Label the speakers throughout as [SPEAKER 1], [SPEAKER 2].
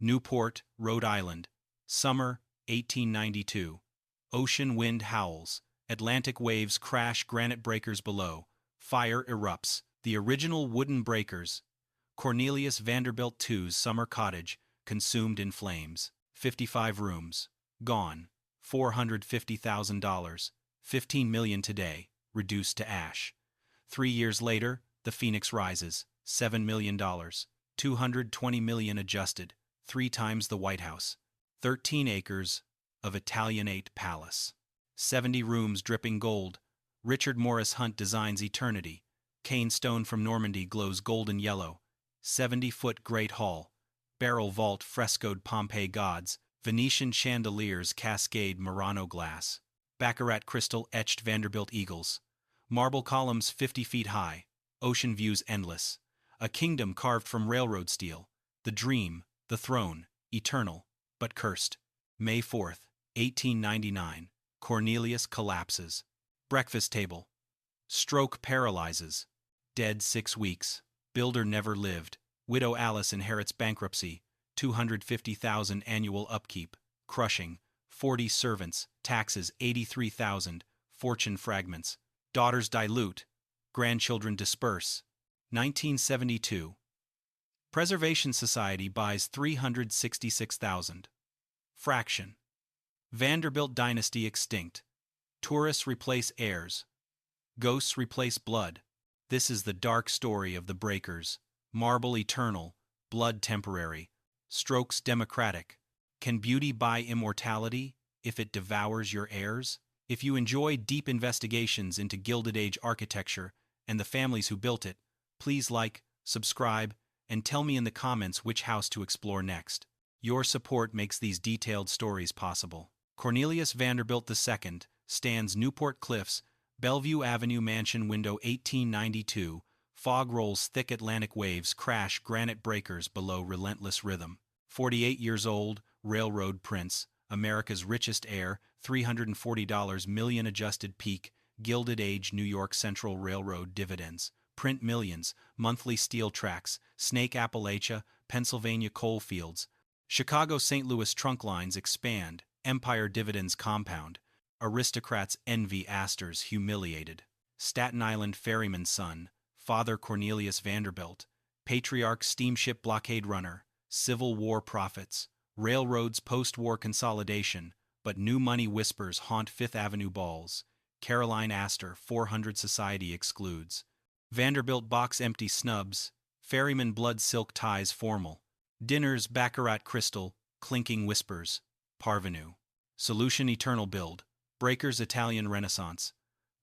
[SPEAKER 1] Newport, Rhode Island. Summer, 1892. Ocean wind howls. Atlantic waves crash granite breakers below. Fire erupts. The original wooden breakers. Cornelius Vanderbilt II's summer cottage, consumed in flames. 55 rooms. Gone. $450,000. $15 million today, reduced to ash. 3 years later, the Phoenix rises. $7 million. $220 million adjusted. 3 times the White House. 13 acres of Italianate palace. 70 rooms dripping gold. Richard Morris Hunt designs eternity. Cane stone from Normandy glows golden yellow. 70-foot Great Hall. Barrel vault frescoed Pompeii gods. Venetian chandeliers cascade Murano glass. Baccarat crystal etched Vanderbilt eagles. Marble columns 50 feet high. Ocean views endless. A kingdom carved from railroad steel. The dream, the throne, eternal, but cursed. May 4th, 1899. Cornelius collapses. Breakfast table. Stroke paralyzes. Dead 6 weeks. Builder never lived. Widow Alice inherits bankruptcy. $250,000 annual upkeep. Crushing. 40 servants. Taxes $83,000. Fortune fragments. Daughters dilute. Grandchildren disperse. 1972. Preservation Society buys $366,000. Fraction. Vanderbilt dynasty extinct. Tourists replace heirs. Ghosts replace blood. This is the dark story of the breakers. Marble eternal. Blood temporary. Strokes democratic. Can beauty buy immortality if it devours your heirs? If you enjoy deep investigations into Gilded Age architecture and the families who built it, please like, subscribe, and tell me in the comments which house to explore next. Your support makes these detailed stories possible. Cornelius Vanderbilt II stands Newport Cliffs, Bellevue Avenue Mansion window 1892. Fog rolls thick Atlantic waves crash granite breakers below relentless rhythm. 48 years old, railroad prince, America's richest heir, $340 million adjusted peak, Gilded Age New York Central Railroad dividends. Print millions, monthly steel tracks, Snake Appalachia, Pennsylvania coal fields. Chicago-St. Louis trunk lines expand, empire dividends compound. Aristocrats envy Astor's humiliated. Staten Island ferryman's son, Father Cornelius Vanderbilt. Patriarch steamship blockade runner. Civil War prophets. Railroads post-war consolidation, but new money whispers haunt Fifth Avenue balls. Caroline Astor 400 Society excludes. Vanderbilt box empty snubs. Ferryman blood silk ties formal. Dinners Baccarat crystal, clinking whispers. Parvenu. Solution eternal build. Breakers Italian Renaissance.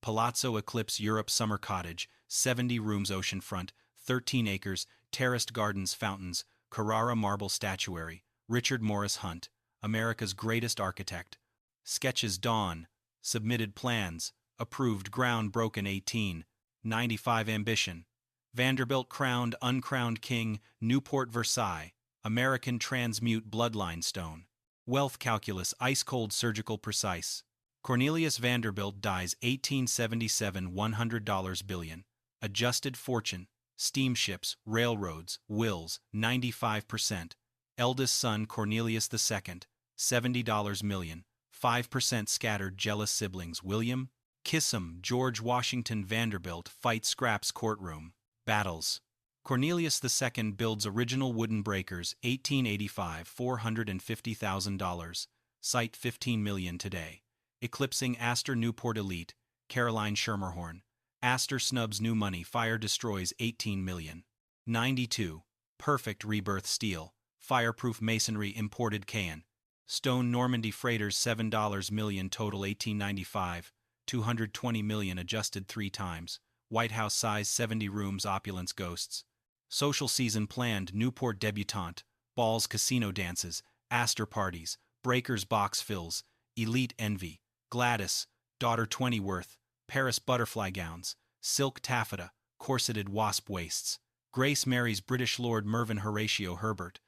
[SPEAKER 1] Palazzo Eclipse Europe summer cottage, 70 rooms oceanfront, 13 acres, terraced gardens fountains, Carrara marble statuary. Richard Morris Hunt, America's greatest architect. Sketches dawn. Submitted plans. Approved ground broken 1895 ambition. Vanderbilt crowned uncrowned king, Newport Versailles. American transmute bloodline stone. Wealth calculus ice-cold surgical precise. Cornelius Vanderbilt dies 1877 $100 billion. Adjusted fortune. Steamships, railroads, wills, 95%. Eldest son Cornelius II, $70 million. 5% scattered jealous siblings William, Kissam, George Washington Vanderbilt fight scraps courtroom. Battles. Cornelius II builds original wooden breakers 1885 $450,000. Site $15 million today. Eclipsing Astor Newport elite, Caroline Schermerhorn. Astor snubs new money fire destroys 18 million. 92. Perfect rebirth steel. Fireproof masonry imported can. Stone Normandy freighters $7 million total 1895. 220 million adjusted 3 times. White House size 70 rooms opulence ghosts. Social season planned Newport debutante. Balls casino dances. Astor parties. Breakers box fills. Elite envy. Gladys. Daughter 20 worth. Paris butterfly gowns. Silk taffeta. Corseted wasp waists. Grace marries British Lord Mervyn Horatio Herbert.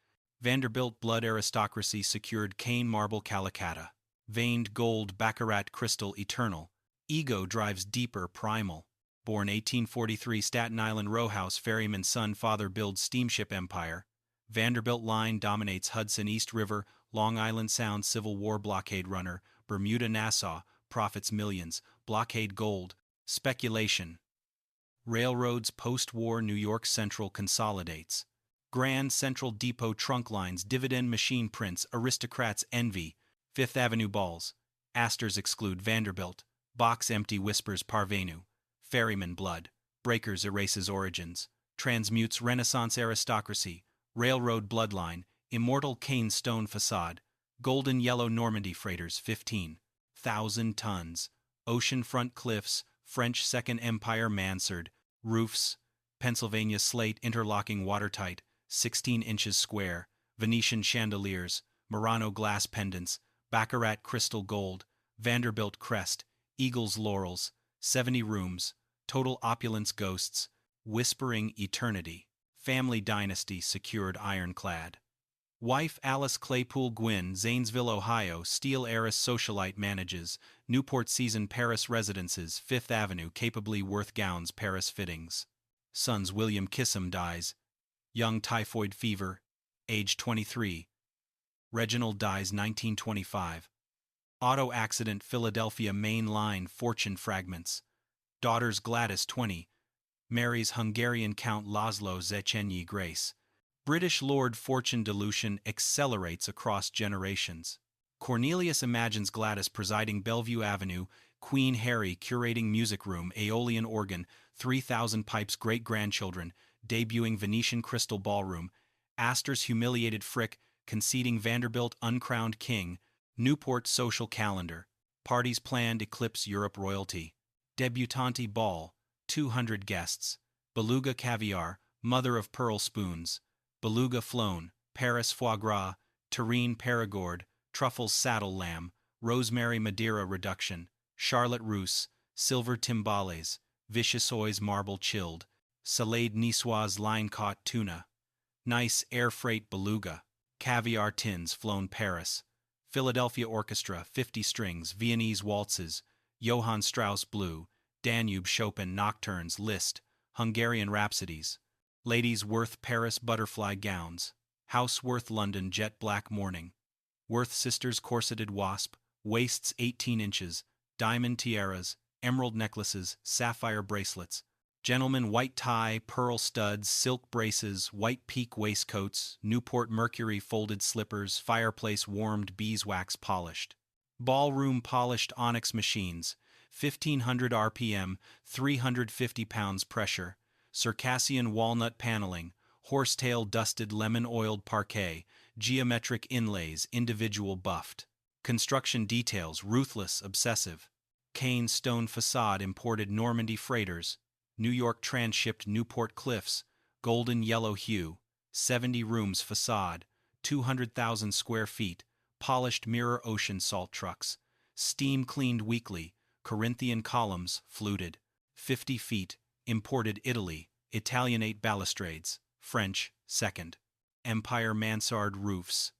[SPEAKER 1] Vanderbilt blood aristocracy secured cane marble calicata. Veined gold Baccarat crystal eternal. Ego drives deeper primal. Born 1843 Staten Island row house ferryman son father builds steamship empire. Vanderbilt Line dominates Hudson East River, Long Island Sound Civil War blockade runner, Bermuda-Nassau, profits millions, blockade gold, speculation. Railroads post-war New York Central consolidates. Grand Central Depot trunk lines, dividend machine prints, aristocrats envy, Fifth Avenue balls, Astors exclude Vanderbilt, box empty whispers parvenu, ferryman blood, breakers erases origins, transmutes Renaissance aristocracy, railroad bloodline, immortal cane stone facade, golden yellow Normandy freighters 15,000 tons, oceanfront cliffs, French Second Empire mansard, roofs, Pennsylvania slate interlocking watertight, 16 inches square, Venetian chandeliers, Murano glass pendants, Baccarat crystal gold, Vanderbilt crest, Eagles laurels, 70 rooms, total opulence ghosts, whispering eternity, family dynasty secured ironclad. Wife Alice Claypool Gwynn, Zanesville, Ohio, steel heiress socialite manages, Newport season Paris residences, Fifth Avenue capably worth gowns Paris fittings. Sons William Kissam dies, young typhoid fever, age 23. Reginald dies 1925. Auto accident Philadelphia main line fortune fragments. Daughters Gladys 20. Marries Hungarian Count Laszlo Szechenyi Grace. British Lord fortune dilution accelerates across generations. Cornelius imagines Gladys presiding Bellevue Avenue, Queen Harry curating music room, Aeolian organ, 3,000 pipes great-grandchildren, debuting Venetian crystal ballroom, Astor's humiliated Frick conceding Vanderbilt uncrowned king, Newport social calendar, parties planned eclipse Europe royalty, debutante ball, 200 guests, beluga caviar, mother of pearl spoons, beluga flown, Paris foie gras, terrine Perigord, truffles saddle lamb, rosemary Madeira reduction, charlotte russe, silver timbales, vichyssoise marble chilled, salade niçoise line-caught tuna, nice air freight beluga, caviar tins flown Paris, Philadelphia Orchestra 50 strings, Viennese waltzes, Johann Strauss blue, Danube Chopin nocturnes Liszt, Hungarian rhapsodies, ladies Worth Paris butterfly gowns, House Worth London jet black mourning, Worth sisters corseted wasp, waists 18 inches, diamond tiaras, emerald necklaces, sapphire bracelets, gentlemen white tie, pearl studs, silk braces, white peak waistcoats, Newport Mercury folded slippers, fireplace warmed beeswax polished, ballroom polished onyx machines, 1500 RPM, 350 pounds pressure, Circassian walnut paneling, horsetail dusted lemon-oiled parquet, geometric inlays, individual buffed. Construction details, ruthless, obsessive. Cane stone facade imported Normandy freighters, New York transshipped Newport cliffs, golden yellow hue, 70 rooms facade, 200,000 square feet, polished mirror ocean salt trucks, steam cleaned weekly, Corinthian columns, fluted, 50 feet, imported Italy, Italianate balustrades, French, second. Empire mansard roofs.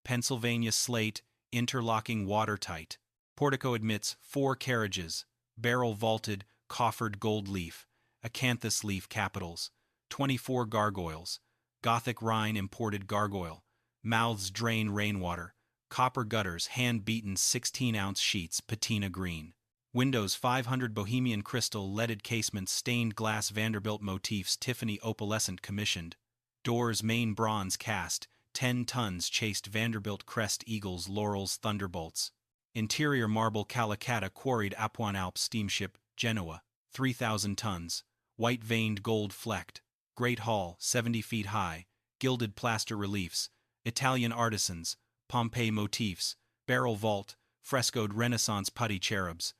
[SPEAKER 1] Pennsylvania slate, interlocking watertight. Portico admits 4 carriages, barrel vaulted, coffered gold leaf, acanthus leaf capitals, 24 gargoyles, Gothic Rhine imported gargoyle, mouths drain rainwater, copper gutters hand-beaten 16-ounce sheets patina green. Windows 500 Bohemian crystal leaded casements stained glass Vanderbilt motifs Tiffany opalescent commissioned. Doors main bronze cast, 10 tons chased Vanderbilt crest eagles laurels thunderbolts. Interior marble Calicata quarried Apuan Alps steamship, Genoa, 3,000 tons. White veined gold flecked. Great hall, 70 feet high. Gilded plaster reliefs. Italian artisans. Pompeii motifs. Barrel vault. Frescoed Renaissance putty cherubs.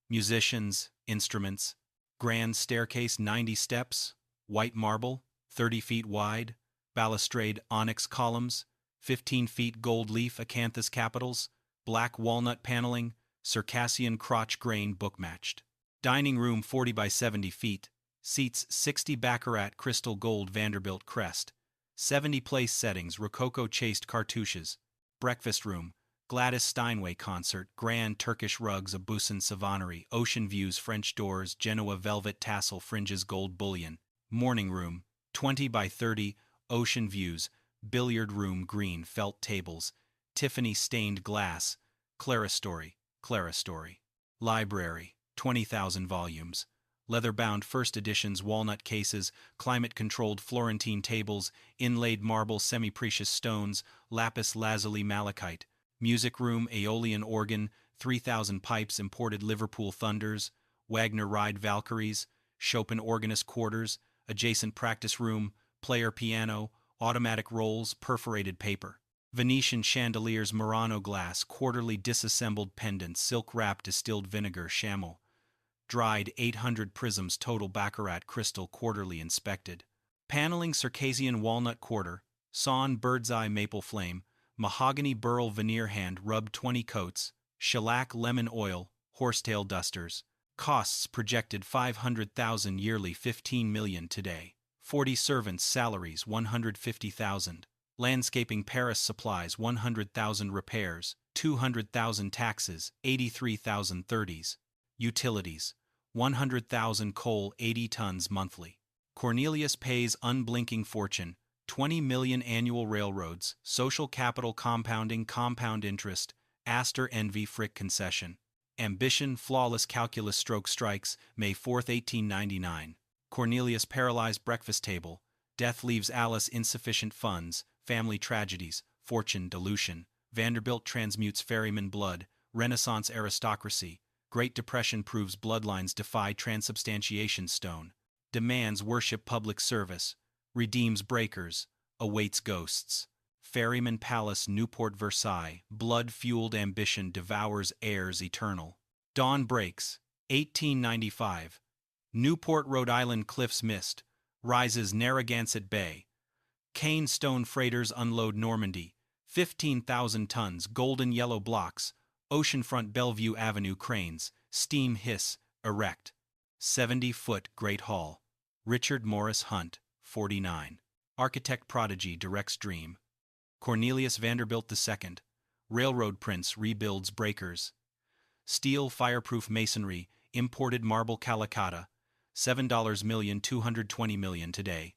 [SPEAKER 1] Musicians, instruments. Grand staircase 90 steps. White marble, 30 feet wide. Balustrade onyx columns. 15 feet gold leaf acanthus capitals. Black walnut paneling. Circassian crotch grain book-matched. Dining room 40 by 70 feet. Seats 60 Baccarat crystal gold Vanderbilt crest. 70 place settings Rococo chased cartouches. Breakfast room. Gladys Steinway concert, grand Turkish rugs Abusin Savonnery, ocean views French doors, Genoa velvet tassel fringes gold bullion. Morning room, 20 by 30, ocean views, billiard room green felt tables, Tiffany stained glass, clerestory. Library, 20,000 volumes. Leather-bound first editions, walnut cases, climate-controlled Florentine tables, inlaid marble semi-precious stones, lapis lazuli malachite. Music room, Aeolian organ, 3,000 pipes, imported Liverpool Thunders, Wagner Ride Valkyries, Chopin organist quarters, adjacent practice room, player piano, automatic rolls, perforated paper. Venetian chandeliers, Murano glass, quarterly disassembled pendants, silk-wrapped distilled vinegar, chamois. Dried 800 prisms, total Baccarat crystal, quarterly inspected. Paneling, Circassian walnut quarter, sawn bird's-eye maple flame, mahogany burl veneer, hand rubbed 20 coats, shellac lemon oil, horsetail dusters. Costs projected 500,000 yearly, 15 million today. 40 servants, salaries 150,000. Landscaping, Paris supplies 100,000, repairs 200,000, taxes 83,000, 30s. Utilities 100,000, coal 80 tons monthly. Cornelius pays unblinking fortune 20 million annual. Railroads, social capital, compounding, compound interest, Astor envy, Frick concession. Ambition, flawless calculus, strikes, May 4, 1899. Cornelius paralyzed, breakfast table, death leaves Alice insufficient funds, family tragedies, fortune, dilution, Vanderbilt transmutes ferryman blood, Renaissance aristocracy, Great Depression proves bloodlines defy transubstantiation, stone, demands worship, public service, redeems breakers, awaits ghosts. Ferryman palace, Newport, Versailles, blood-fueled ambition devours heirs eternal. Dawn breaks, 1895. Newport, Rhode Island, cliffs mist, rises Narragansett Bay. Cane stone freighters unload Normandy, 15,000 tons, golden yellow blocks, oceanfront, Bellevue Avenue, cranes, steam hiss, erect. 70-foot Great Hall. Richard Morris Hunt, 49. Architect prodigy directs dream. Cornelius Vanderbilt II. Railroad prince rebuilds breakers. Steel fireproof masonry, imported marble Calcutta, $7 million, 220 million today.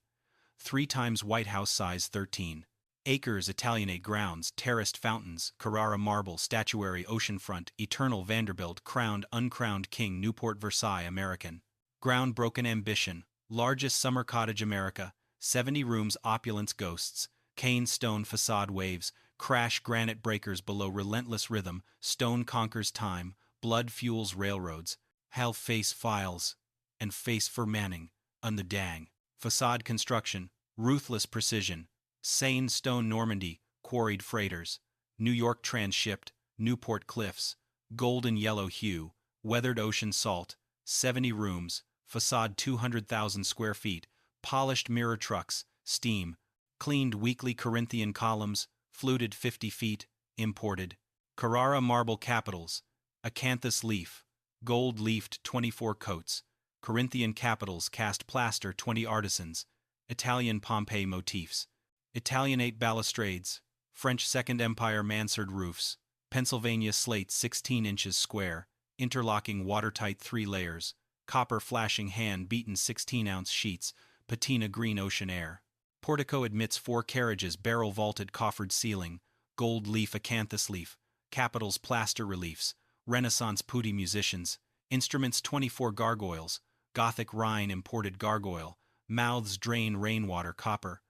[SPEAKER 1] 3 times White House size, 13 acres, Italianate grounds, terraced fountains, Carrara marble, statuary, oceanfront, eternal Vanderbilt, crowned, uncrowned king, Newport, Versailles, American. Ground-broken ambition, largest summer cottage, America, 70 rooms, opulence, ghosts, cane stone facade, waves, crash granite breakers below, relentless rhythm, stone conquers time, blood fuels railroads, hell face files, and face for Manning, on the dang. Facade construction, ruthless precision, sane stone, Normandy, quarried freighters, New York transshipped, Newport cliffs, golden yellow hue, weathered ocean salt, 70 rooms, facade 200,000 square feet, polished mirror trucks, steam, cleaned weekly Corinthian columns, fluted 50 feet, imported. Carrara marble capitals, acanthus leaf, gold-leafed 24 coats, Corinthian capitals, cast plaster 20 artisans, Italian Pompeii motifs, Italianate balustrades, French Second Empire mansard roofs, Pennsylvania slate 16 inches square, interlocking watertight 3 layers, copper flashing hand-beaten 16-ounce sheets, patina green ocean air. Portico admits 4 carriages, barrel-vaulted coffered ceiling, gold leaf, acanthus leaf, capitals, plaster reliefs, Renaissance putti musicians, instruments, 24 gargoyles, Gothic Rhine imported gargoyle, mouths drain rainwater, copper,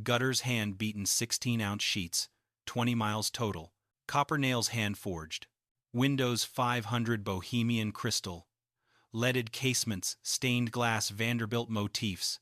[SPEAKER 1] gutters hand-beaten 16-ounce sheets, 20 miles total, copper nails hand-forged, windows 500 Bohemian crystal, leaded casements, stained glass Vanderbilt motifs,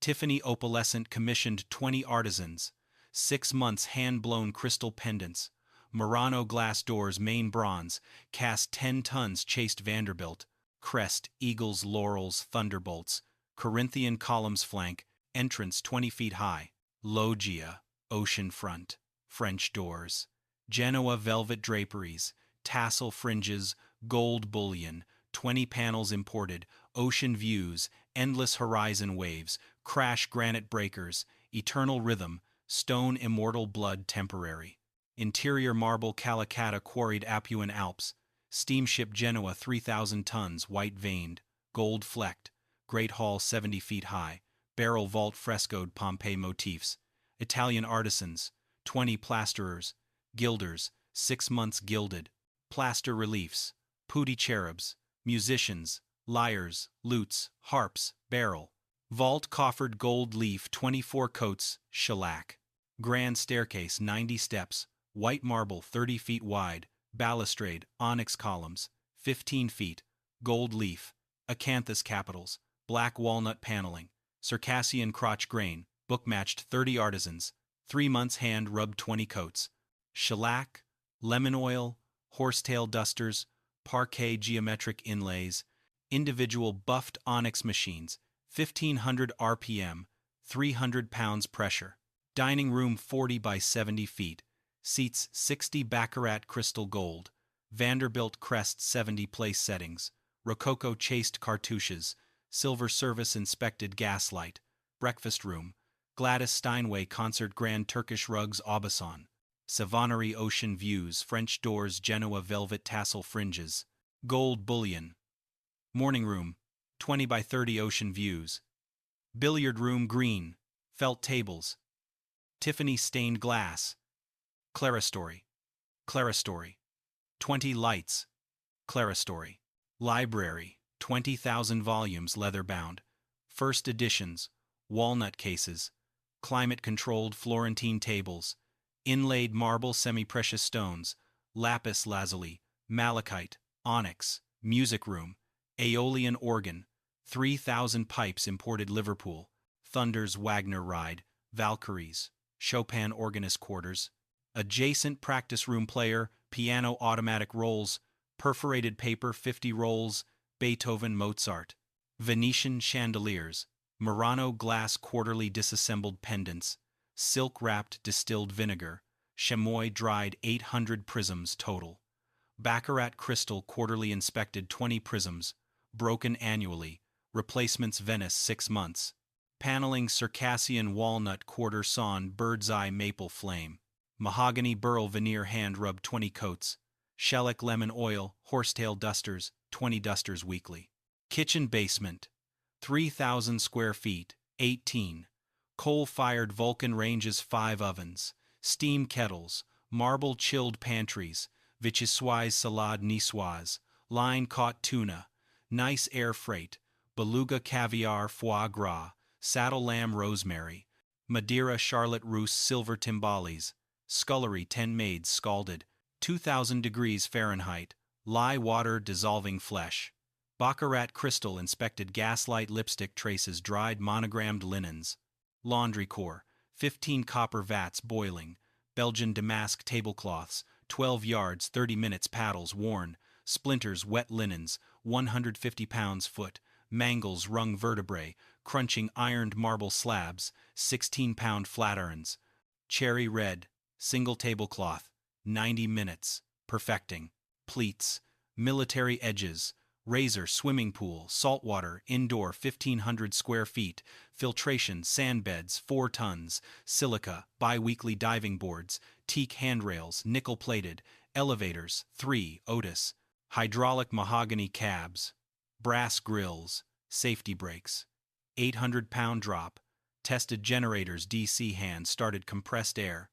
[SPEAKER 1] Tiffany opalescent commissioned 20 artisans, 6 months hand-blown crystal pendants, Murano glass doors, main bronze, cast 10 tons, chased Vanderbilt, crest, eagles, laurels, thunderbolts, Corinthian columns flank, entrance 20 feet high, loggia, ocean front, French doors, Genoa velvet draperies, tassel fringes, gold bullion, 20 panels imported, ocean views, endless horizon waves, crash granite breakers, eternal rhythm, stone immortal blood temporary. Interior marble Calcutta quarried Apuan Alps, steamship Genoa 3,000 tons white veined, gold flecked, Great Hall 70 feet high, barrel vault frescoed Pompeii motifs, Italian artisans, 20 plasterers, gilders, 6 months gilded, plaster reliefs, putty cherubs, musicians, lyres, lutes, harps, barrel, vault coffered gold leaf 24 coats, shellac, grand staircase 90 steps, white marble 30 feet wide, balustrade, onyx columns, 15 feet, gold leaf, acanthus capitals, black walnut paneling, Circassian crotch grain, book-matched 30 artisans, 3 months hand-rubbed 20 coats, shellac, lemon oil, horsetail dusters, parquet geometric inlays, individual buffed onyx machines, 1500 RPM, 300 pounds pressure, dining room 40 by 70 feet, seats 60 Baccarat crystal gold, Vanderbilt crest 70 place settings, Rococo chased cartouches, silver service inspected gaslight, breakfast room, Gladys Steinway concert grand Turkish rugs Aubusson, Savonnerie ocean views, French doors, Genoa velvet tassel fringes, gold bullion, morning room, 20 by 30 ocean views, billiard room green, felt tables, Tiffany stained glass, clerestory, 20 lights, clerestory, library, 20,000 volumes leather-bound, first editions, walnut cases, climate-controlled Florentine tables, inlaid marble semi-precious stones, lapis lazuli, malachite, onyx, music room, Aeolian organ, 3,000 pipes imported Liverpool, Thunder's Wagner ride, Valkyries, Chopin organist quarters, adjacent practice room player, piano automatic rolls, perforated paper 50 rolls, Beethoven Mozart, Venetian chandeliers, Murano glass quarterly disassembled pendants, silk-wrapped distilled vinegar, chamois dried 800 prisms total, Baccarat crystal quarterly inspected 20 prisms, broken annually, replacements Venice 6 months, paneling Circassian walnut quarter sawn bird's eye maple flame, mahogany burl veneer hand-rubbed 20 coats, shellac lemon oil, horsetail dusters, 20 dusters weekly. Kitchen basement, 3,000 square feet, 18. Coal-fired Vulcan ranges 5 ovens, steam kettles, marble-chilled pantries, vichyssoise salade niçoise, line-caught tuna, nice air freight, beluga caviar foie gras, saddle lamb rosemary, Madeira Charlotte Russe silver timbales, scullery 10 maids scalded, 2,000 degrees Fahrenheit, lye water dissolving flesh, Baccarat crystal inspected gaslight lipstick traces dried monogrammed linens, laundry core, 15 copper vats boiling, Belgian damask tablecloths, 12 yards 30 minutes paddles worn, splinters wet linens, 150 pounds foot, mangles rung vertebrae, crunching ironed marble slabs, 16-pound flatirons, cherry red, single tablecloth, 90 minutes, perfecting, pleats, military edges, razor swimming pool, saltwater, indoor 1,500 square feet, filtration, sandbeds 4 tons, silica, bi-weekly diving boards, teak handrails, nickel-plated, elevators 3, Otis, hydraulic mahogany cabs, brass grills, safety brakes, 800-pound drop, tested generators DC hand-started compressed air,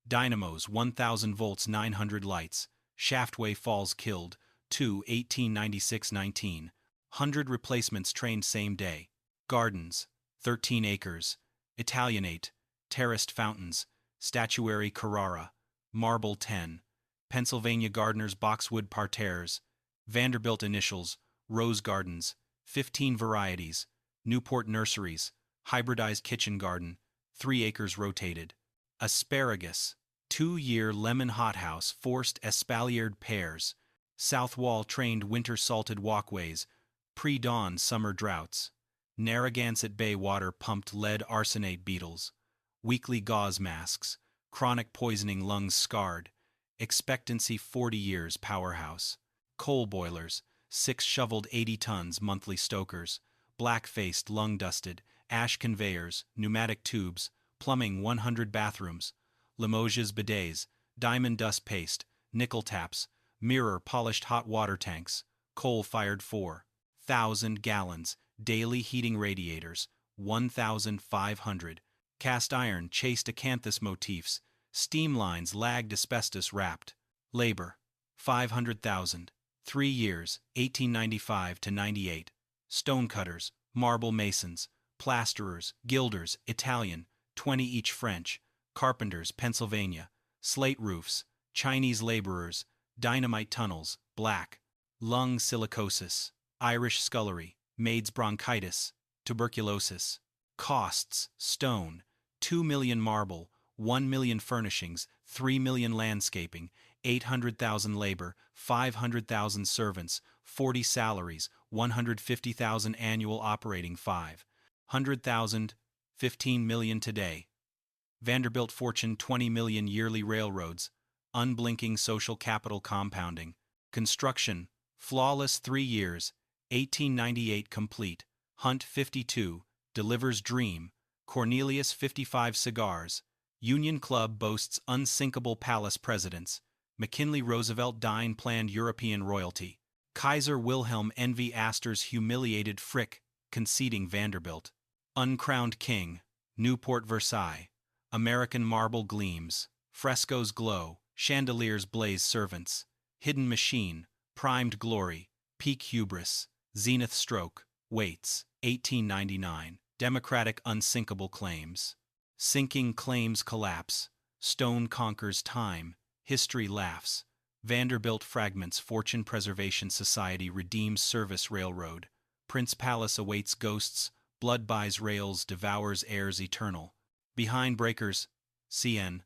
[SPEAKER 1] dynamos 1,000 volts 900 lights, shaftway falls killed, 2 1896-19, 100 replacements trained same day, gardens, 13 acres, Italianate, terraced fountains, statuary Carrara, marble 10, Pennsylvania gardeners boxwood parterres, Vanderbilt initials, rose gardens, 15 varieties, Newport nurseries, hybridized kitchen garden, 3 acres rotated, asparagus, 2-year lemon hothouse forced espaliered pears, south wall trained winter salted walkways, pre-dawn summer droughts, Narragansett Bay water pumped lead arsenate beetles, weekly gauze masks, chronic poisoning lungs scarred, expectancy 40 years powerhouse, coal boilers, 6 shoveled 80 tons monthly stokers, black-faced lung dusted, ash conveyors, pneumatic tubes, plumbing 100 bathrooms, Limoges bidets, diamond dust paste, nickel taps, mirror polished hot water tanks, coal-fired 4,000 gallons, daily heating radiators, 1,500, Cast iron chased acanthus motifs, steam lines lagged asbestos wrapped. Labor, 500,000. 3 years, 1895 to 98. Stonecutters, marble masons, plasterers, gilders, Italian, 20 each French, carpenters, Pennsylvania, slate roofs, Chinese laborers, dynamite tunnels, black, lung silicosis, Irish scullery, maids bronchitis, tuberculosis. Costs, stone, 2 million marble, 1 million furnishings, 3 million landscaping, 800,000 labor, 500,000 servants, 40 salaries, 150,000 annual operating, 500,000, 15 million today. Vanderbilt fortune, 20 million yearly railroads, unblinking social capital compounding. Construction, flawless 3 years, 1898 complete. Hunt 52, delivers dream. Cornelius 55 cigars. Union Club boasts unsinkable palace presidents. McKinley Roosevelt Dine planned European royalty. Kaiser Wilhelm envy Astor's humiliated Frick, conceding Vanderbilt. Uncrowned king. Newport Versailles. American marble gleams. Frescoes glow. Chandeliers blaze servants. Hidden machine. Primed glory. Peak hubris. Zenith stroke. Waits. 1899. Democratic unsinkable claims. Sinking claims collapse. Stone conquers time. History laughs. Vanderbilt fragments. Fortune Preservation Society redeems Service Railroad. Prince Palace awaits ghosts. Blood buys rails, devours heirs eternal. Behind breakers. CN.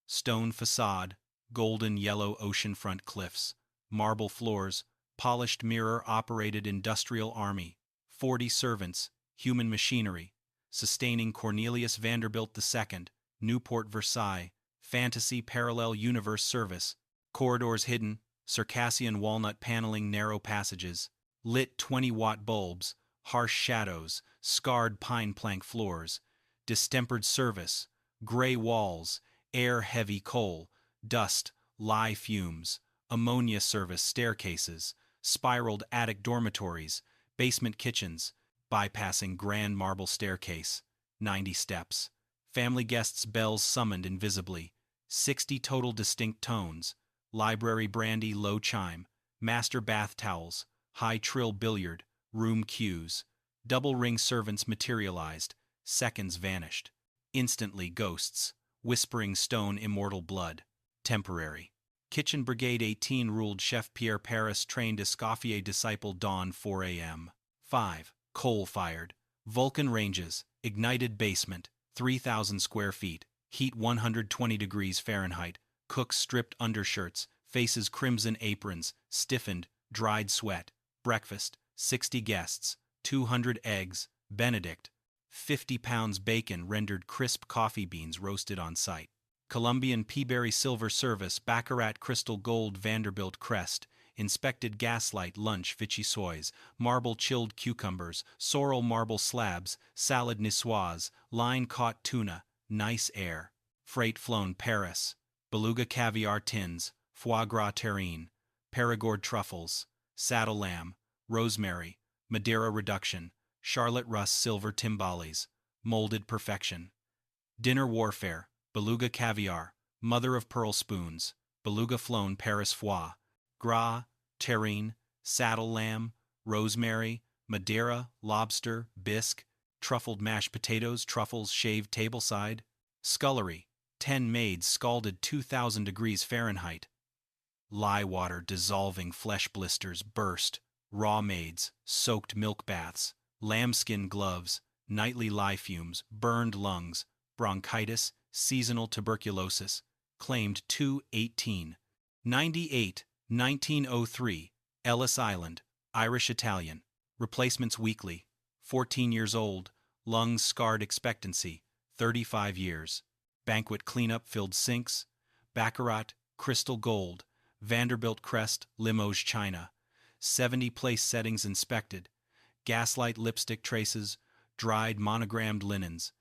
[SPEAKER 1] Stone facade. Golden yellow oceanfront cliffs. Marble floors. Polished mirror operated industrial army. 40 servants. Human machinery. Sustaining Cornelius Vanderbilt II. Newport Versailles. Fantasy parallel universe service. Corridors hidden. Circassian walnut paneling, narrow passages. Lit 20-watt bulbs. Harsh shadows. Scarred pine plank floors. Distempered service. Gray walls. Air heavy coal. Dust. Lye fumes. Ammonia service staircases. Spiraled attic dormitories. Basement kitchens. Bypassing grand marble staircase. 90 steps. Family guests' bells summoned invisibly. 60 total distinct tones. Library brandy low chime. Master bath towels. High trill billiard. Room cues. Double ring servants materialized. Seconds vanished. Instantly ghosts. Whispering stone immortal blood. Temporary. Kitchen Brigade 18 ruled Chef Pierre Paris trained Escoffier disciple dawn 4 a.m. 5. Coal-fired. Vulcan ranges. Ignited basement. 3,000 square feet. Heat 120 degrees Fahrenheit. Cooks stripped undershirts. Faces crimson aprons. Stiffened. Dried sweat. Breakfast. 60 guests. 200 eggs. Benedict. 50 pounds bacon rendered crisp, coffee beans roasted on site. Colombian Peaberry silver service, Baccarat crystal gold Vanderbilt crest. Inspected gaslight lunch vichyssoise, marble chilled cucumbers, sorrel marble slabs, salad niçoise, line caught tuna, nice air. Freight flown Paris, beluga caviar tins, foie gras terrine, Perigord truffles, saddle lamb, rosemary, Madeira reduction, Charlotte Russe silver timbales, molded perfection. Dinner warfare, beluga caviar, mother of pearl spoons, beluga flown Paris foie, gras, terrine, saddle lamb, rosemary, Madeira, lobster, bisque, truffled mashed potatoes, truffles shaved tableside, scullery, 10 maids scalded 2,000 degrees Fahrenheit, lye water dissolving flesh blisters burst, raw maids, soaked milk baths, lambskin gloves, nightly lye fumes, burned lungs, bronchitis, seasonal tuberculosis, claimed 218. 98, 1903, Ellis Island, Irish-Italian, replacements weekly, 14 years old, lungs scarred expectancy, 35 years, banquet cleanup filled sinks, Baccarat, crystal gold, Vanderbilt crest, Limoges china, 70 place settings inspected, gaslight lipstick traces, dried monogrammed linens,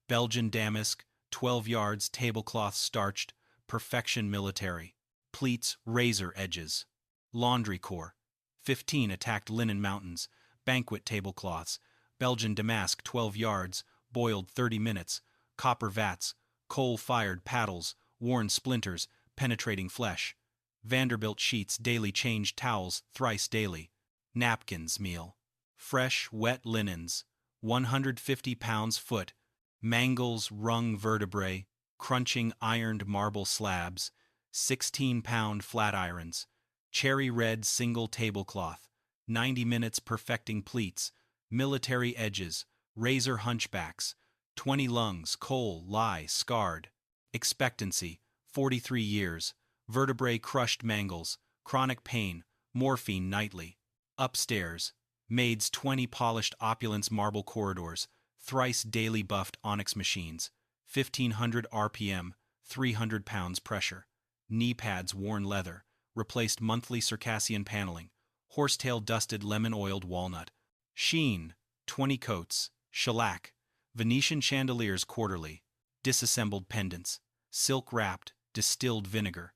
[SPEAKER 1] Belgian damask, 12 yards tablecloth starched, perfection military, pleats razor edges, laundry core, 15 attacked linen mountains, banquet tablecloths, Belgian damask 12 yards, boiled 30 minutes, copper vats, coal-fired paddles, worn splinters, penetrating flesh. Vanderbilt sheets daily changed towels thrice daily. Napkins meal. Fresh, wet linens. 150 pounds foot. Mangles wrung vertebrae, crunching ironed marble slabs. 16-pound flat irons. Cherry red single tablecloth. 90 minutes perfecting pleats. Military edges. Razor hunchbacks. 20 lungs, coal, lie, scarred. Expectancy, 43 years. Vertebrae crushed mangles. Chronic pain. Morphine nightly. Upstairs. Maids 20 polished opulence marble corridors. Thrice daily buffed onyx machines. 1500 RPM. 300 pounds pressure. Knee pads worn leather. Replaced monthly Circassian paneling. Horsetail dusted lemon-oiled walnut. Sheen. 20 coats. Shellac. Venetian chandeliers quarterly. Disassembled pendants. Silk-wrapped, distilled vinegar.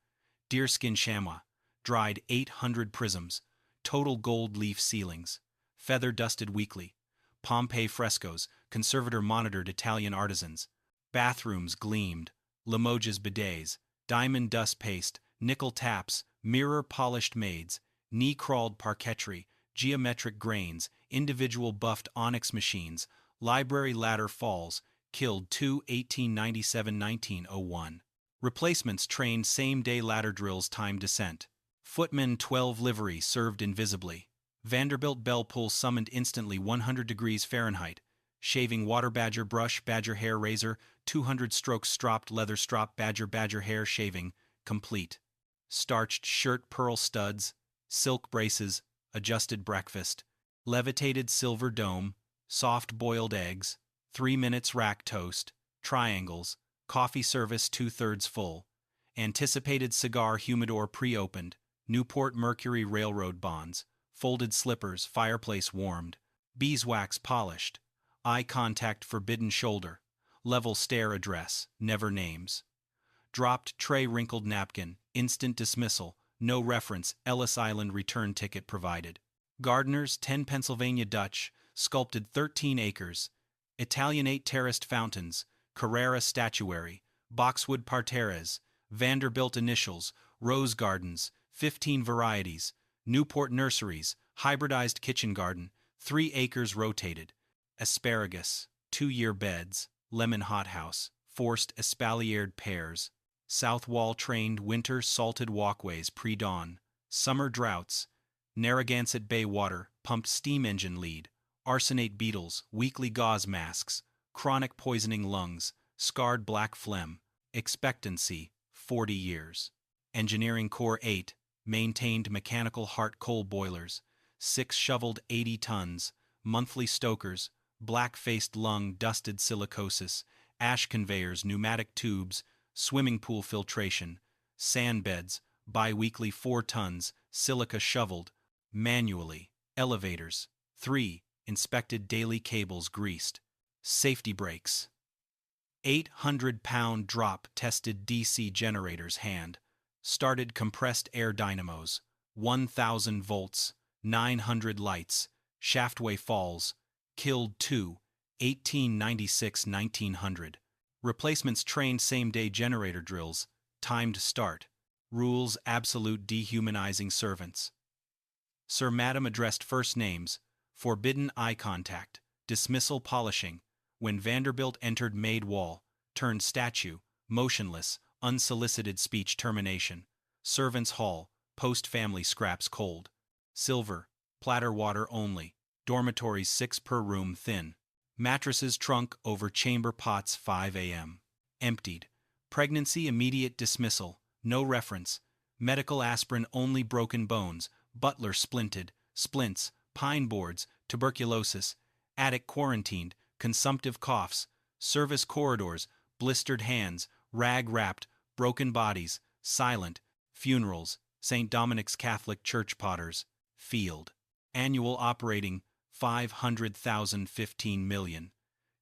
[SPEAKER 1] Deerskin chamois. Dried 800 prisms. Total gold leaf ceilings. Feather-dusted weekly. Pompeii frescoes. Conservator monitored Italian artisans. Bathrooms gleamed. Limoges bidets. Diamond dust paste. Nickel taps. Mirror-polished maids. Knee-crawled parquetry. Geometric grains. Individual buffed onyx machines. Library ladder falls. Killed 2 1897-1901. Replacements trained same-day ladder drills time descent. Footmen 12 livery served invisibly. Vanderbilt bell pull summoned instantly 100 degrees Fahrenheit. Shaving water badger brush badger hair razor 200 strokes stropped leather strop badger hair shaving complete. Starched shirt pearl studs, silk braces, adjusted breakfast, levitated silver dome, soft boiled eggs, 3 minutes rack toast, triangles, coffee service 2/3 full, anticipated cigar humidor pre-opened, Newport Mercury Railroad bonds, folded slippers, fireplace warmed, beeswax polished, eye contact forbidden shoulder, level stare address, never names. Dropped tray wrinkled napkin, instant dismissal, no reference, Ellis Island return ticket provided. Gardeners 10 Pennsylvania Dutch, sculpted 13 acres. Italianate terraced fountains, Carrara statuary, boxwood parterres, Vanderbilt initials, rose gardens, 15 varieties, Newport nurseries, hybridized kitchen garden, 3 acres rotated, asparagus, 2-year beds, lemon hothouse, forced espaliered pears, south wall trained winter salted walkways pre-dawn, summer droughts, Narragansett Bay water, pumped steam engine lead, arsenate beetles, weekly gauze masks, chronic poisoning lungs, scarred black phlegm, expectancy, 40 years. Engineering Corps 8, maintained mechanical Hart coal boilers, 6 shoveled 80 tons, monthly stokers, black-faced lung dusted silicosis, ash conveyors, pneumatic tubes, swimming pool filtration, sand beds, bi-weekly 4 tons, silica shoveled, manually, elevators, 3, inspected daily cables greased, safety brakes. 800-pound drop tested DC generators hand, started compressed air dynamos, 1,000 volts, 900 lights, shaftway falls, killed 2, 1896-1900. Replacements trained same-day generator drills, timed start, rules absolute dehumanizing servants. Sir Madam addressed first names, forbidden eye contact, dismissal polishing, when Vanderbilt entered maid wall, turned statue, motionless, unsolicited speech termination, servants' hall, post-family scraps cold, silver, platter water only, dormitories 6 per room thin, mattresses trunk over chamber pots 5 a.m. Emptied, pregnancy immediate dismissal, no reference, medical aspirin only broken bones, butler splinted, splints, pine boards, tuberculosis, attic quarantined, consumptive coughs, service corridors, blistered hands, rag-wrapped, broken bodies, silent, funerals, St. Dominic's Catholic Church potters, field. Annual operating, 500,000 15 million.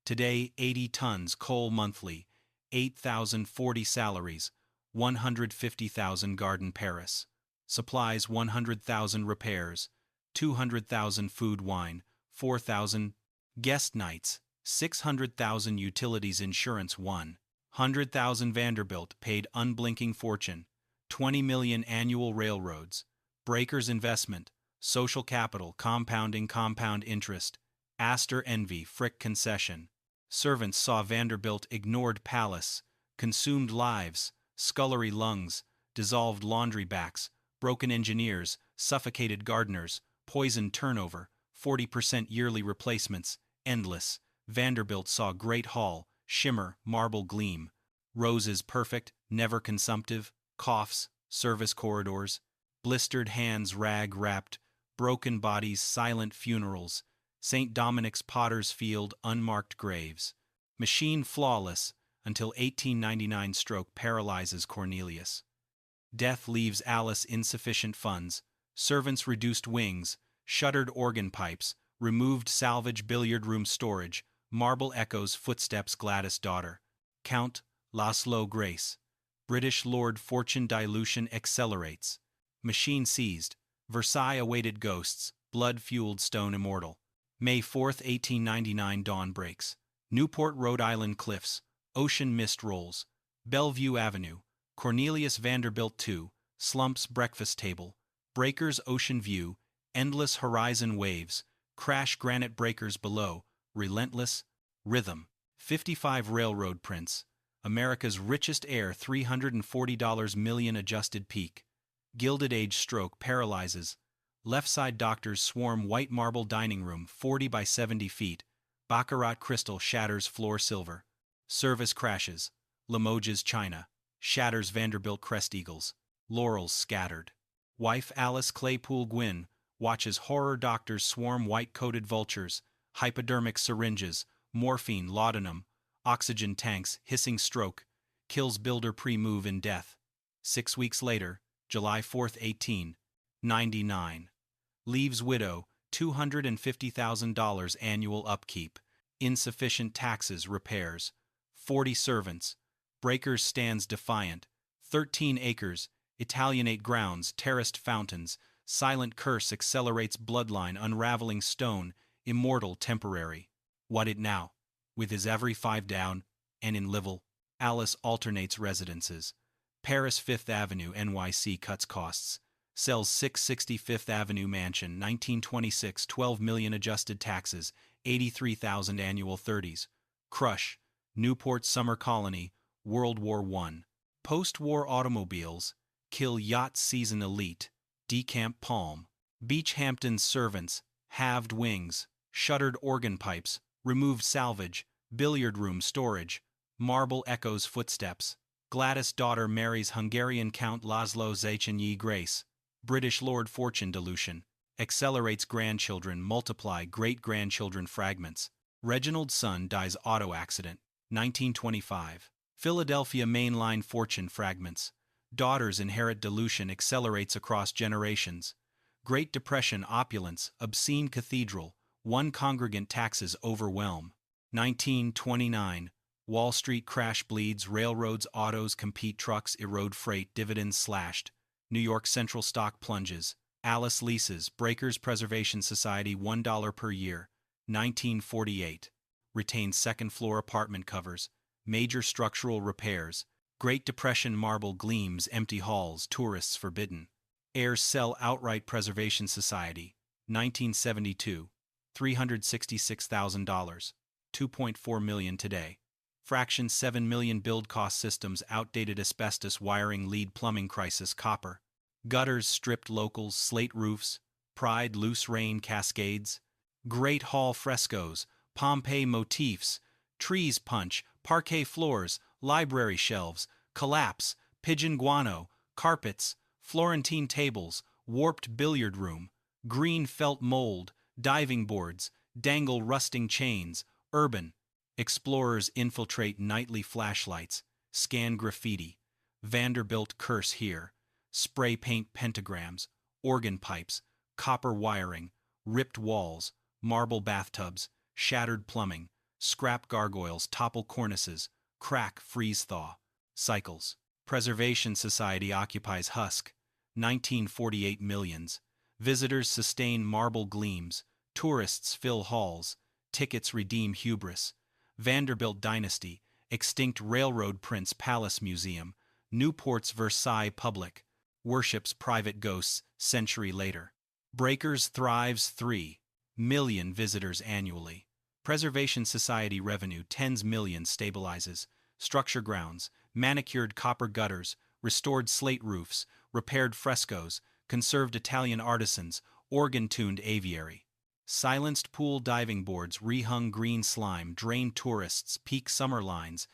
[SPEAKER 1] Today, 80 tons coal monthly, 8,040 salaries, 150,000 garden Paris. Supplies 100,000 repairs, 200,000 food wine, 4,000 guest nights, 600,000 utilities insurance won. 100,000 Vanderbilt paid unblinking fortune. 20 million annual railroads. Breakers investment. Social capital compounding compound interest. Astor envy Frick concession. Servants saw Vanderbilt ignored palace. Consumed lives. Scullery lungs. Dissolved laundry backs. Broken engineers. Suffocated gardeners. Poisoned turnover. 40% yearly replacements. Endless. Vanderbilt saw Great Hall. Shimmer, marble gleam. Roses perfect, never consumptive. Coughs, service corridors. Blistered hands rag-wrapped. Broken bodies, silent funerals. St. Dominic's Potter's Field, unmarked graves. Machine flawless, until 1899 stroke paralyzes Cornelius. Death leaves Alice insufficient funds. Servants reduced wings. Shuttered organ pipes. Removed salvage billiard room storage. Marble echoes footsteps Gladys daughter. Count Laszlo Grace. British Lord Fortune dilution accelerates. Machine seized. Versailles awaited ghosts. Blood-fueled stone immortal. May 4, 1899 dawn breaks. Newport, Rhode Island cliffs. Ocean mist rolls. Bellevue Avenue. Cornelius Vanderbilt II. Slumps breakfast table. Breakers ocean view. Endless horizon waves. Crash granite breakers below. Relentless. Rhythm. 55 railroad prints. America's richest heir $340 million adjusted peak. Gilded Age stroke paralyzes. Left side doctors swarm white marble dining room 40 by 70 feet. Baccarat crystal shatters floor silver. Service crashes. Limoges china. Shatters Vanderbilt crest eagles. Laurels scattered. Wife Alice Claypool Gwynn watches horror doctors swarm white-coated vultures. Hypodermic syringes. Morphine, laudanum. Oxygen tanks, hissing stroke. Kills builder pre-move in death. 6 weeks later, July 4, 1899. Leaves widow, $250,000 annual upkeep. Insufficient taxes, repairs. 40 servants. Breakers stands defiant. 13 acres. Italianate grounds, terraced fountains. Silent curse accelerates bloodline, unraveling stone. Immortal temporary. What it now? With his every 5 down, and in Liverpool, Alice alternates residences. Paris 5th Avenue, NYC cuts costs. Sells 660 Fifth Avenue mansion, 1926, 12 million adjusted taxes, 83,000 annual 30s. Crush, Newport summer colony, World War I. Post-war automobiles, kill yacht season elite, decamp Palm. Beach Hampton's servants, halved wings, shuttered organ pipes, removed salvage, billiard room storage, marble echoes footsteps. Gladys daughter marries Hungarian Count Laszlo Zaichenyi Grace. British Lord Fortune dilution. Accelerates grandchildren multiply great-grandchildren fragments. Reginald's son dies auto accident. 1925. Philadelphia main line fortune fragments. Daughters inherit dilution accelerates across generations. Great Depression opulence, obscene cathedral. One congregant taxes overwhelm. 1929. Wall Street crash bleeds, railroads, autos compete, trucks erode freight, dividends slashed. New York Central stock plunges. Alice leases, Breakers Preservation Society $1 per year. 1948. Retains second-floor apartment covers. Major structural repairs. Great Depression marble gleams, empty halls, tourists forbidden. Heirs sell outright Preservation Society. 1972. $366,000. $2.4 million today. Fraction 7 million build cost systems outdated asbestos wiring lead plumbing crisis copper. Gutters stripped locals slate roofs. Pride loose rain cascades. Great Hall frescoes. Pompeii motifs. Trees punch. Parquet floors. Library shelves. Collapse. Pigeon guano. Carpets. Florentine tables. Warped billiard room. Green felt mold. Diving boards. Dangle rusting chains. Urban. Explorers infiltrate nightly flashlights. Scan graffiti. Vanderbilt curse here. Spray paint pentagrams. Organ pipes. Copper wiring. Ripped walls. Marble bathtubs. Shattered plumbing. Scrap gargoyles topple cornices. Crack freeze-thaw. Cycles. Preservation Society occupies husk. 1948 millions. Visitors sustain marble gleams. Tourists fill halls. Tickets redeem hubris. Vanderbilt dynasty, extinct railroad prince palace museum, Newport's Versailles public, worships private ghosts century later. Breakers thrives 3 million visitors annually. Preservation Society revenue tens million stabilizes. Structure grounds, manicured copper gutters, restored slate roofs, repaired frescoes, conserved Italian artisans, organ-tuned aviary. Silenced pool diving boards, rehung green slime, drained tourists, peak summer lines,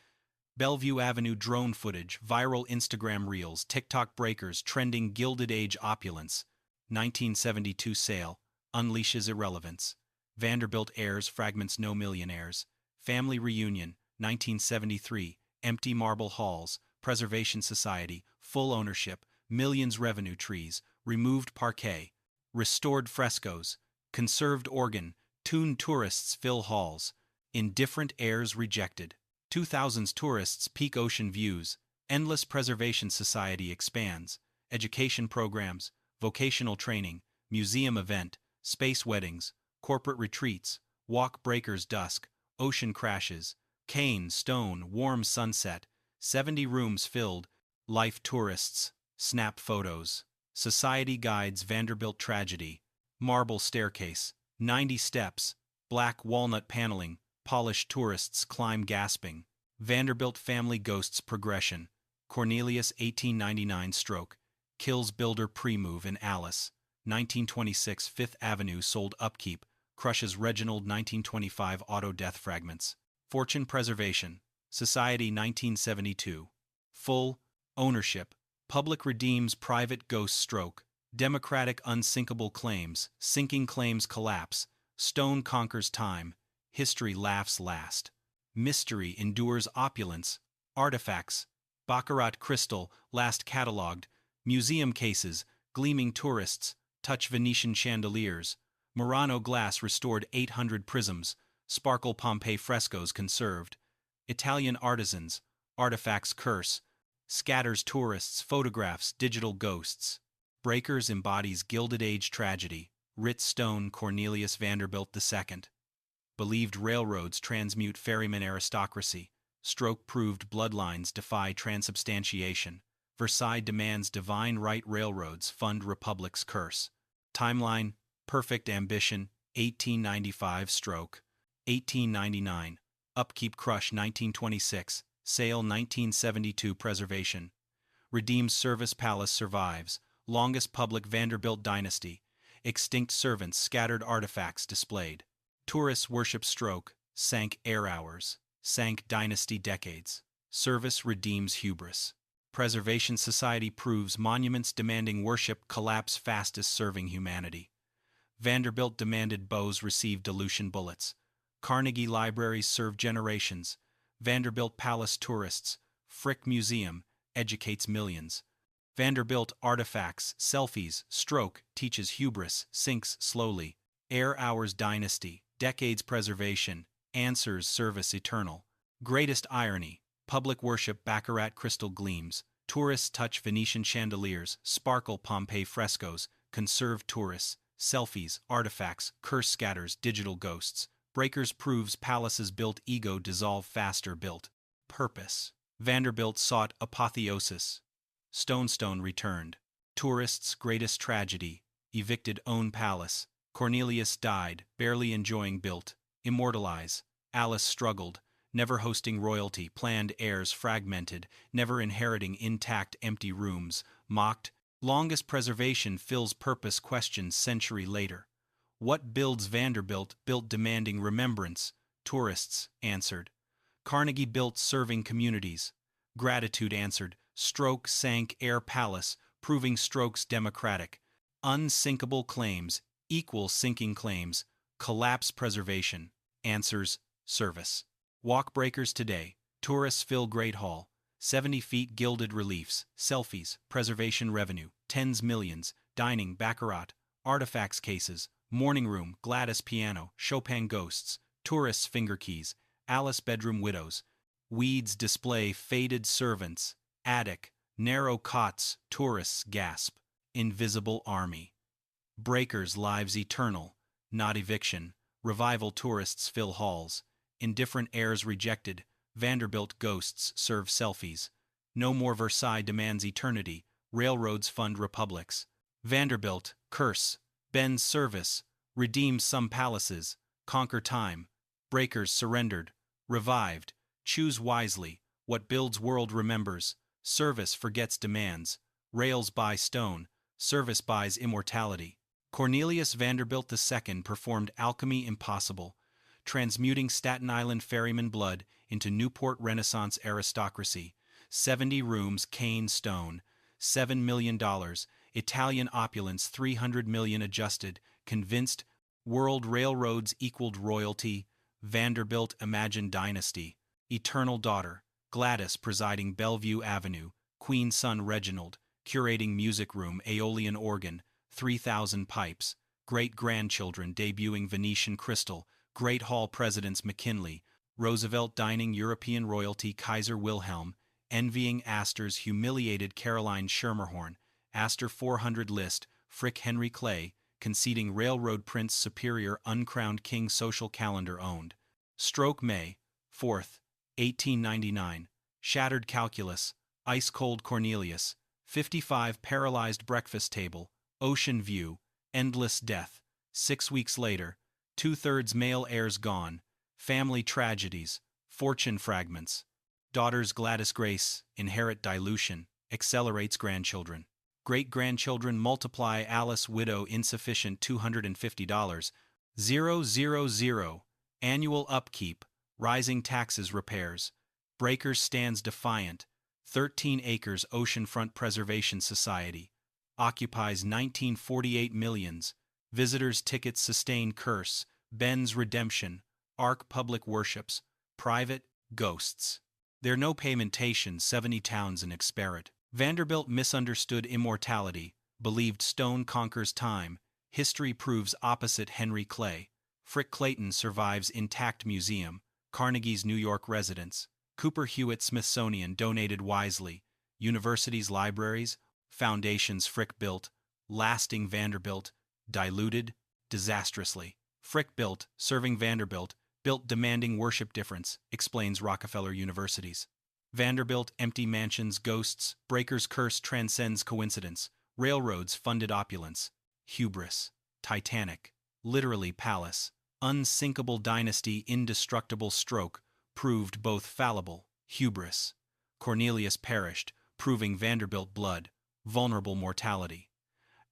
[SPEAKER 1] Bellevue Avenue drone footage, viral Instagram reels, TikTok breakers, trending Gilded Age opulence. 1972 sale, unleashes irrelevance. Vanderbilt heirs fragments no millionaires. Family reunion, 1973, empty marble halls, Preservation Society, full ownership, millions revenue trees, removed parquet, restored frescoes, conserved organ, tuned tourists fill halls. Indifferent heirs rejected. 2000s tourists peak ocean views. Endless Preservation Society expands. Education programs, vocational training, museum event, space weddings, corporate retreats, walk breakers dusk, ocean crashes, cane, stone, warm sunset, 70 rooms filled, life tourists, snap photos. Society guides Vanderbilt tragedy. Marble staircase, 90 steps, black walnut paneling, polished tourists climb gasping. Vanderbilt family ghosts progression. Cornelius 1899 stroke, kills builder pre-move in Alice. 1926 Fifth Avenue sold upkeep, crushes Reginald 1925 auto death fragments. Fortune Preservation Society 1972. Full ownership, public redeems private ghost stroke. Democratic unsinkable claims, sinking claims collapse, stone conquers time, history laughs last. Mystery endures opulence, artifacts, Baccarat crystal last catalogued, museum cases, gleaming tourists, touch Venetian chandeliers, Murano glass restored 800 prisms, sparkle Pompeii frescoes conserved, Italian artisans, artifacts curse, scatters tourists, photographs, digital ghosts. Breakers embodies Gilded Age tragedy, Ritz stone Cornelius Vanderbilt II. Believed railroads transmute ferryman aristocracy, stroke-proved bloodlines defy transubstantiation. Versailles demands divine right railroads fund republic's curse. Timeline, perfect ambition, 1895 stroke. 1899, upkeep crush 1926, sale 1972 preservation. Redeems service palace survives. Longest public Vanderbilt dynasty, extinct servants, scattered artifacts displayed. Tourists worship stroke, sank air hours, sank dynasty decades. Service redeems hubris. Preservation Society proves monuments demanding worship collapse fastest serving humanity. Vanderbilt demanded bows receive dilution bullets. Carnegie libraries serve generations. Vanderbilt Palace tourists, Frick Museum, educates millions. Vanderbilt artifacts, selfies, stroke, teaches hubris, sinks slowly. Air hours dynasty, decades preservation, answers service eternal. Greatest irony, public worship Baccarat crystal gleams, tourists touch Venetian chandeliers, sparkle Pompeii frescoes, conserved tourists, selfies, artifacts, curse scatters, digital ghosts. Breakers proves palaces built ego dissolve faster built. Purpose. Vanderbilt sought apotheosis. Stone returned. Tourists' greatest tragedy. Evicted own palace. Cornelius died, barely enjoying built. Immortalize. Alice struggled, never hosting royalty. Planned heirs fragmented, never inheriting intact empty rooms. Mocked. Longest preservation fills purpose questions century later. What builds Vanderbilt built demanding remembrance? Tourists answered. Carnegie built serving communities. Gratitude answered. Stroke sank air palace, proving strokes democratic. Unsinkable claims, equal sinking claims. Collapse preservation, answers service. Walk breakers today, tourists fill Great Hall. 70 feet gilded reliefs, selfies, preservation revenue, tens millions, dining Baccarat, artifacts cases, morning room, Gladys piano, Chopin ghosts, tourists finger keys, Alice bedroom widows. Weeds display faded servants. Attic, narrow cots, tourists gasp. Invisible army. Breakers lives eternal, not eviction. Revival tourists fill halls. Indifferent heirs rejected. Vanderbilt ghosts serve selfies. No more Versailles demands eternity. Railroads fund republics. Vanderbilt, curse. Bends service. Redeems some palaces. Conquer time. Breakers surrendered. Revived. Choose wisely. What builds world remembers. Service forgets demands. Rails buy stone. Service buys immortality. Cornelius Vanderbilt II performed alchemy impossible, transmuting Staten Island ferryman blood into Newport Renaissance aristocracy. 70 rooms, cane stone. $7 million. Italian opulence, 300 million adjusted. Convinced. World railroads equaled royalty. Vanderbilt imagined dynasty. Eternal daughter. Gladys presiding Bellevue Avenue. Queen son Reginald. Curating music room, Aeolian organ. 3,000 pipes. Great-grandchildren debuting Venetian crystal. Great Hall presidents McKinley. Roosevelt dining European royalty Kaiser Wilhelm. Envying Astor's humiliated Caroline Schermerhorn. Astor 400 list. Frick Henry Clay. Conceding railroad prince superior uncrowned king social calendar owned. Stroke May 4th, 1899. Shattered calculus. Ice-cold Cornelius. 55 paralyzed breakfast table. Ocean view. Endless death. 6 weeks later. 2/3 male heirs gone. Family tragedies. Fortune fragments. Daughters Gladys Grace. Inherit dilution. Accelerates grandchildren. Great-grandchildren multiply Alice widow insufficient $250. 000. Annual upkeep. Rising taxes repairs. Breakers stands defiant. 13 acres Oceanfront Preservation Society. Occupies 1948 millions. Visitors tickets sustain curse. Ben's redemption. Ark public worships. Private ghosts. There no paymentation 70 towns in experit. Vanderbilt misunderstood immortality. Believed stone conquers time. History proves opposite Henry Clay. Frick Clayton survives intact museum. Carnegie's New York residence. Cooper Hewitt Smithsonian donated wisely. Universities libraries. Foundations Frick built. Lasting Vanderbilt. Diluted. Disastrously. Frick built, serving Vanderbilt. Built demanding worship difference, explains Rockefeller Universities. Vanderbilt empty mansions ghosts. Breakers curse transcends coincidence. Railroads funded opulence. Hubris. Titanic. Literally palace. Unsinkable dynasty indestructible stroke. Proved both fallible. Hubris. Cornelius perished, proving Vanderbilt blood. Vulnerable mortality.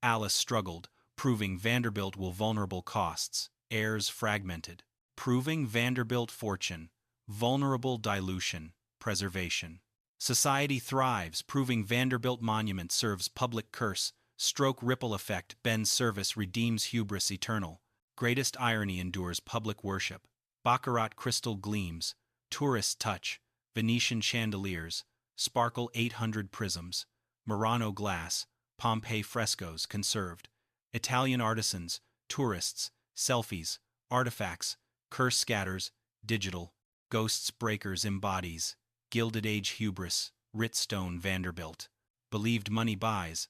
[SPEAKER 1] Alice struggled, proving Vanderbilt will vulnerable costs. Heirs fragmented. Proving Vanderbilt fortune. Vulnerable dilution. Preservation. Society thrives, proving Vanderbilt monument serves public curse. Stroke ripple effect. Ben's service redeems hubris eternal. Greatest irony endures public worship. Baccarat crystal gleams. Tourists touch. Venetian chandeliers. Sparkle 800 prisms. Murano glass. Pompeii frescoes conserved. Italian artisans. Tourists. Selfies. Artifacts. Curse scatters. Digital. Ghosts breakers embodies. Gilded Age hubris. Ritstone Vanderbilt. Believed money buys.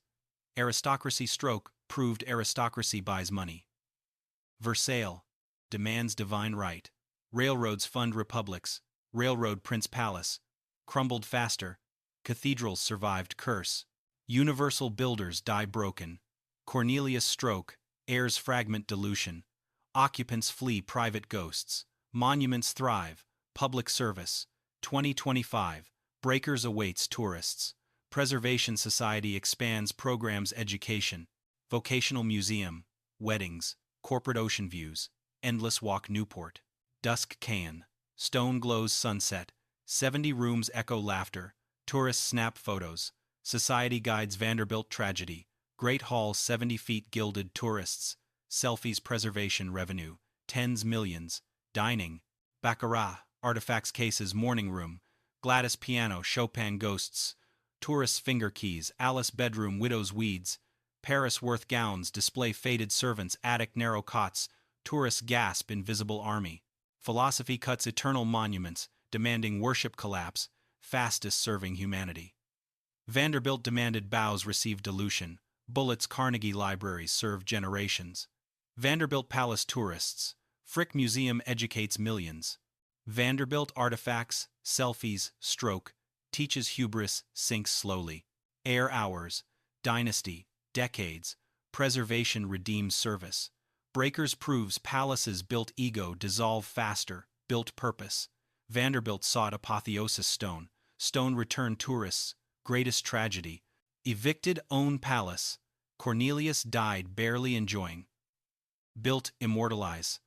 [SPEAKER 1] Aristocracy stroke. Proved aristocracy buys money. Versailles. Demands divine right. Railroads fund republics. Railroad Prince Palace. Crumbled faster. Cathedrals survived curse. Universal builders die broken. Cornelius stroke. Heirs fragment dilution. Occupants flee private ghosts. Monuments thrive. Public service. 2025. Breakers awaits tourists. Preservation Society expands programs education. Vocational museum. Weddings. Corporate ocean views. Endless walk Newport. Dusk Can. Stone glows sunset. 70 rooms echo laughter. Tourists snap photos. Society guides Vanderbilt tragedy. Great Hall 70 feet gilded tourists. Selfies preservation revenue. Tens millions. Dining. Baccarat. Artifacts cases morning room. Gladys piano Chopin ghosts. Tourists finger keys. Alice bedroom widow's weeds. Paris worth gowns display faded servants attic narrow cots. Tourists gasp invisible army. Philosophy cuts eternal monuments, demanding worship collapse, fastest serving humanity. Vanderbilt demanded bows receive dilution. Bullets Carnegie libraries serve generations. Vanderbilt Palace tourists. Frick Museum educates millions. Vanderbilt artifacts, selfies, stroke, teaches hubris, sinks slowly. Air hours, dynasty, decades, preservation redeems service. Breakers proves palaces built ego dissolve faster, built purpose. Vanderbilt sought apotheosis stone, stone returned tourists, greatest tragedy. Evicted own palace, Cornelius died barely enjoying. Built immortalize.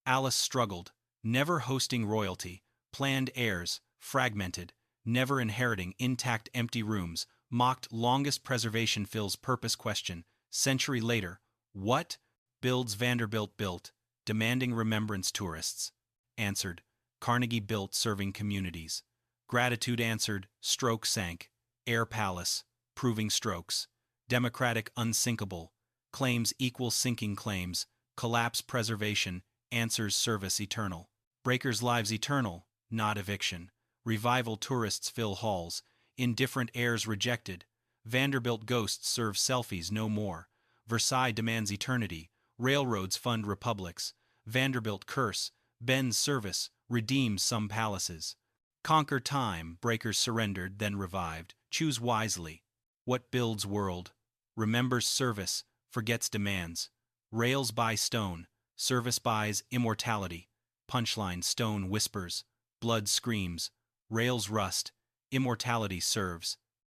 [SPEAKER 1] Alice struggled, never hosting royalty, planned heirs, fragmented, never inheriting intact empty rooms, mocked longest preservation fills purpose question, century later, what? Builds Vanderbilt built, demanding remembrance tourists. Answered, Carnegie built serving communities. Gratitude answered, stroke sank, air palace, proving strokes. Democratic unsinkable, claims equal sinking claims, collapse preservation, answers service eternal. Breakers lives eternal, not eviction. Revival tourists fill halls, indifferent heirs rejected. Vanderbilt ghosts serve selfies no more. Versailles demands eternity, railroads fund republics. Vanderbilt curse, bends service, redeems some palaces. Conquer time, breakers surrendered, then revived. Choose wisely. What builds world? Remembers service, forgets demands. Rails buy stone, service buys immortality. Punchline stone whispers, blood screams, rails rust, immortality serves.